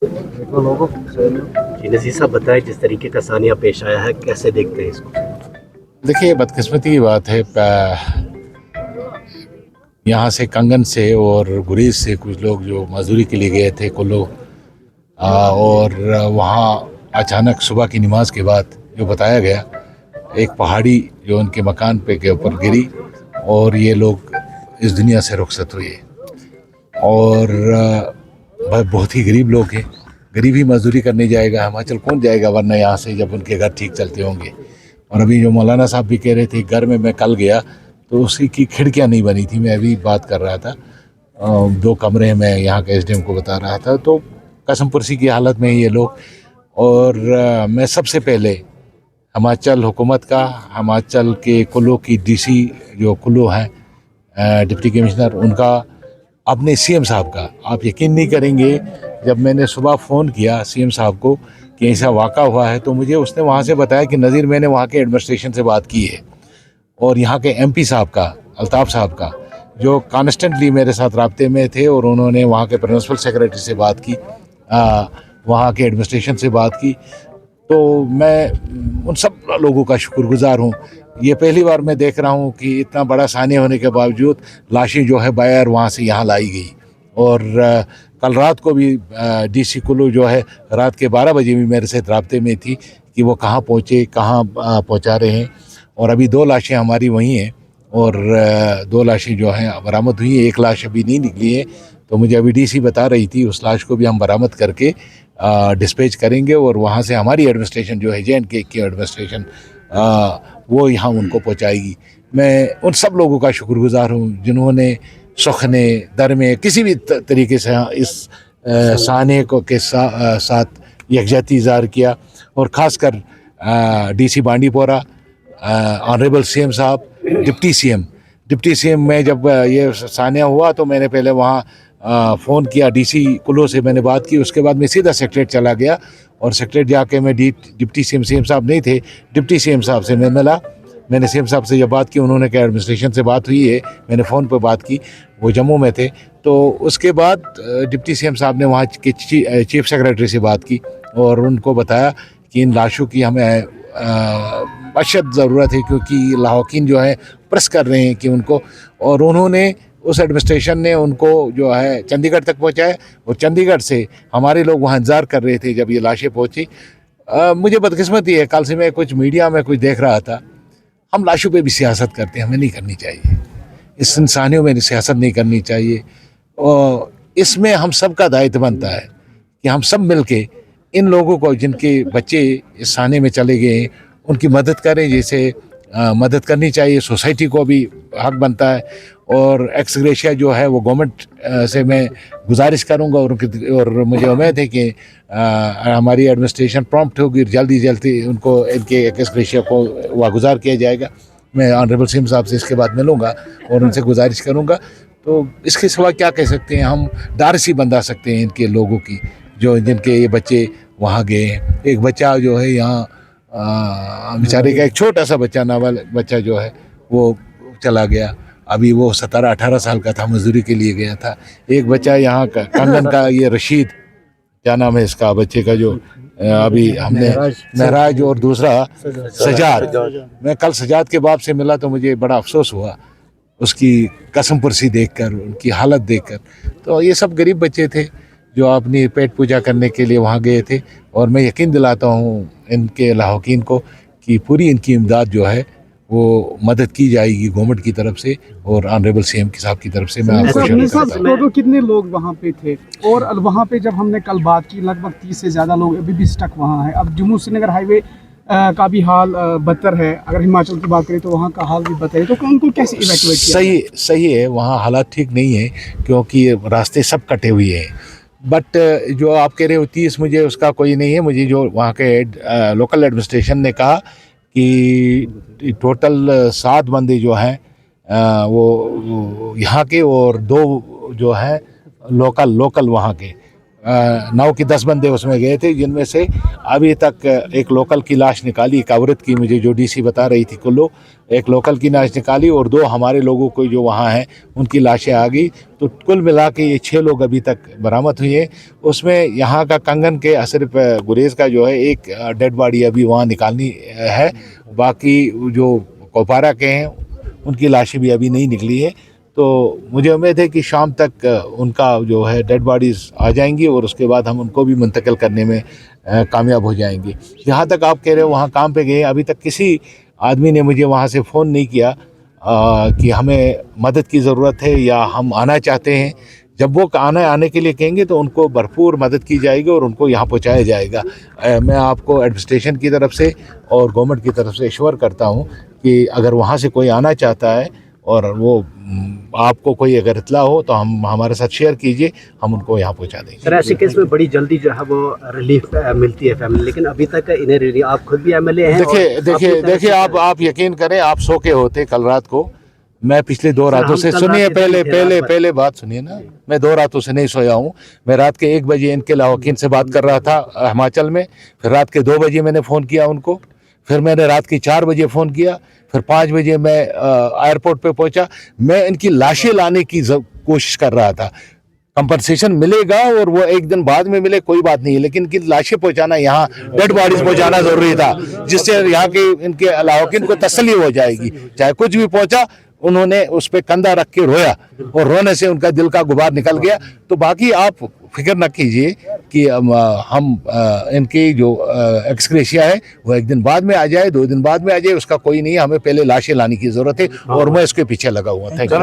जी, नज़ीर साहब बताएं, जिस तरीके का सानिया पेश आया है, कैसे देखते हैं इसको? देखिए, बदकिस्मती की बात है। यहाँ से कंगन से और गुरेज से कुछ लोग जो मजदूरी के लिए गए थे कुल्लू, और वहाँ अचानक सुबह की नमाज के बाद जो बताया गया, एक पहाड़ी जो उनके मकान पे के ऊपर गिरी और ये लोग इस दुनिया से रुखसत हुए। और बहुत ही गरीब लोग हैं। गरीब ही मजदूरी करने जाएगा, हिमाचल कौन जाएगा वरना यहाँ से, जब उनके घर ठीक चलते होंगे। और अभी जो मौलाना साहब भी कह रहे थे, घर में मैं कल गया तो उसी की खिड़कियाँ नहीं बनी थी। मैं अभी बात कर रहा था, 2 कमरे में यहाँ के एसडीएम को बता रहा था, तो कसम पुरसी की हालत में ये लोग। और मैं सबसे पहले हिमाचल हुकूमत का, हिमाचल के कुल्लू की डीसी जो कुल्लू हैं, डिप्टी कमिश्नर, उनका, अपने सीएम साहब का, आप यकीन नहीं करेंगे, जब मैंने सुबह फ़ोन किया सीएम साहब को कि ऐसा वाक़ा हुआ है, तो मुझे उसने वहाँ से बताया कि नज़ीर, मैंने वहाँ के एडमिनिस्ट्रेशन से बात की है और यहाँ के एमपी साहब का, अल्ताफ़ साहब का, जो कॉन्स्टेंटली मेरे साथ राब्ते में थे, और उन्होंने वहाँ के प्रिंसिपल सेक्रेटरी से बात की, वहाँ के एडमिनिस्ट्रेशन से बात की। तो मैं उन सब लोगों का शुक्रगुजार हूँ। ये पहली बार मैं देख रहा हूँ कि इतना बड़ा सानिया होने के बावजूद लाशें जो है बायर वहाँ से यहाँ लाई गई। और कल रात को भी डीसी कुल्लू जो है रात के 12 बजे भी मेरे साथ राब्ते में थी कि वो कहाँ पहुँचे, कहाँ पहुँचा रहे हैं। और अभी 2 लाशें हमारी वहीं हैं, और 2 लाशें जो हैं बरामद हुई हैं, 1 लाश अभी नहीं निकली है। तो मुझे अभी डीसी बता रही थी, उस लाश को भी हम बरामद करके डिस्पैच करेंगे, और वहाँ से हमारी एडमिनिस्ट्रेशन जो है, जे.एंड.के की एडमिनिस्ट्रेशन, वो यहाँ उनको पहुँचाएगी। मैं उन सब लोगों का शुक्रगुजार हूँ जिन्होंने सुखने दर में किसी भी तरीके से इस साने को के साथ यकजहती इज़हार किया। और ख़ासकर डीसी बांडीपोरा, ऑनरेबल सीएम साहब, डिप्टी सीएम में जब ये सानिया हुआ तो मैंने पहले वहाँ फ़ोन किया, डीसी कुल्लू से मैंने बात की। उसके बाद मैं सीधा सेक्रेटरीट चला गया, और सेक्रेटरीट जाके मैं डिप्टी सीएम साहब नहीं थे, डिप्टी सीएम साहब से मैं मिला। मैंने सीएम साहब से जब बात की, उन्होंने कहा एडमिनिस्ट्रेशन से बात हुई है, मैंने फ़ोन पर बात की, वो जम्मू में थे। तो उसके बाद डिप्टी सीएम साहब ने वहाँ के चीफ सेक्रेटरी से बात की और उनको बताया कि इन लाशों की हमें अशद ज़रूरत है, क्योंकि लाहौकीन जो है प्रेस कर रहे हैं कि उनको। और उन्होंने, उस एडमिनिस्ट्रेशन ने उनको जो है चंडीगढ़ तक पहुँचाया, और चंडीगढ़ से हमारे लोग वहाँ इंतज़ार कर रहे थे जब ये लाशें पहुँची। मुझे बदकिस्मती है, कल से मैं कुछ मीडिया में कुछ देख रहा था, हम लाशों पे भी सियासत करते हैं, हमें नहीं करनी चाहिए। इस इंसानियों में सियासत नहीं करनी चाहिए, और इसमें हम सब का दायित्व बनता है कि हम सब मिलके इन लोगों को, जिनके बच्चे इस साने में चले गए हैं, उनकी मदद करें। जैसे मदद करनी चाहिए, सोसाइटी को भी हक बनता है। और एक्स ग्रेशिया जो है वो गवर्नमेंट से मैं गुजारिश करूंगा, और मुझे उम्मीद है कि हमारी एडमिनिस्ट्रेशन प्रॉम्प्ट होगी, जल्दी जल्दी उनको, इनके एक्स ग्रेशिया को वागुजार किया जाएगा। मैं ऑनरेबल सीएम साहब से इसके बाद मिलूंगा और उनसे गुजारिश करूंगा। तो इसके सिवा क्या कह सकते हैं, हम डारसी बंधा सकते हैं इनके लोगों की, जो जिनके ये बच्चे वहाँ गए हैं। एक बच्चा जो है यहाँ बेचारे का, एक छोटा सा बच्चा, नाबालिग बच्चा जो है वो चला गया। अभी वो 17-18 साल का था, मजदूरी के लिए गया था। एक बच्चा यहाँ का कंगन का, ये रशीद, क्या नाम है इसका बच्चे का, जो अभी हमने, महराज, और दूसरा सजाद। मैं कल सजाद के बाप से मिला तो मुझे बड़ा अफसोस हुआ उसकी कसम पुरसी देखकर, उनकी हालत देखकर। तो ये सब गरीब बच्चे थे जो अपनी पेट पूजा करने के लिए वहाँ गए थे। और मैं यकीन दिलाता हूँ इनके लाहौकीन को कि पूरी इनकी इमदाद जो है वो मदद की जाएगी गवर्नमेंट की तरफ से और ऑनरेबल सीएम साहब की तरफ से। मैं आपको टोटल कितने लोग वहाँ पे थे? और वहाँ पे जब हमने कल बात की, लगभग 30 से ज़्यादा लोग अभी भी स्टक वहाँ हैं। अब जम्मू श्रीनगर हाईवे का भी हाल बदतर है। अगर हिमाचल की बात करें तो वहाँ का हाल भी बदतर है, तो उनको कैसे इवैक्यूएट किया? सही है, वहाँ हालात ठीक नहीं है क्योंकि रास्ते सब कटे हुए हैं। बट जो आप कह रहे हो 30, मुझे उसका कोई नहीं है। मुझे जो वहाँ के लोकल एडमिनिस्ट्रेशन ने कहा कि टोटल 7 बंदे जो हैं वो यहाँ के, और 2 जो हैं लोकल वहाँ के, 9 के 10 बंदे उसमें गए थे, जिनमें से अभी तक एक लोकल की लाश निकाली, एक औरत की, मुझे जो डीसी बता रही थी कुल्लू, एक लोकल की लाश निकाली और 2 हमारे लोगों को जो वहाँ हैं उनकी लाशें आ गई। तो कुल मिला के ये 6 लोग अभी तक बरामद हुए हैं। उसमें यहाँ का कंगन के सिर्फ गुरेज का जो है एक डेड बॉडी अभी वहाँ निकालनी है, बाकी जो कोपारा के हैं उनकी लाशें भी अभी नहीं निकली है। तो मुझे उम्मीद है कि शाम तक उनका जो है डेड बॉडीज़ आ जाएंगी और उसके बाद हम उनको भी मुंतकिल करने में कामयाब हो जाएंगे। जहाँ तक आप कह रहे हो वहाँ काम पे गए, अभी तक किसी आदमी ने मुझे वहाँ से फ़ोन नहीं किया कि हमें मदद की ज़रूरत है या हम आना चाहते हैं। जब वो आने के लिए कहेंगे तो उनको भरपूर मदद की जाएगी और उनको यहाँ पहुँचाया जाएगा। मैं आपको एडमिनिस्ट्रेशन की तरफ से और गवर्नमेंट की तरफ से एश्योर करता हूँ कि अगर वहाँ से कोई आना चाहता है और वो आपको कोई अगर इतला हो तो हम हमारे साथ शेयर कीजिए, हम उनको यहाँ पहुँचा देंगे। सर ऐसे केस में बड़ी जल्दी जो है वो रिलीफ मिलती है फैमिली, लेकिन अभी तक इन्हें रिलीफ, आप खुद भी एमएलए हैं। देखिए आप यकीन करें, आप सो के होते कल रात को, मैं पिछले 2 रातों से, सुनिए पहले बात सुनिए ना, मैं 2 रातों से नहीं सोया हूँ। मैं रात के 1 बजे इनके लाहौकीन से बात कर रहा था हिमाचल में, फिर रात के 2 बजे मैंने फ़ोन किया उनको, फिर मैंने रात के 4 बजे फ़ोन किया, फिर 5 बजे मैं एयरपोर्ट पे पहुंचा। मैं इनकी लाशें लाने की कोशिश कर रहा था। कंपनसेशन मिलेगा और वो एक दिन बाद में मिले कोई बात नहीं है, लेकिन इनकी लाशें पहुंचाना, यहाँ डेड बॉडीज पहुंचाना ज़रूरी था, जिससे यहाँ के इनके अलावा को तसल्ली हो जाएगी। चाहे कुछ भी पहुंचा, उन्होंने उस पर कंधा रख के रोया और रोने से उनका दिल का गुबार निकल गया। तो बाकी आप फिक्र न कीजिए कि हम इनकी जो एक्सग्रेशिया है वो एक दिन बाद में आ जाए, 2 दिन बाद में आ जाए, उसका कोई नहीं है। हमें पहले लाशें लाने की ज़रूरत है और मैं इसके पीछे लगा हुआ। Thank you.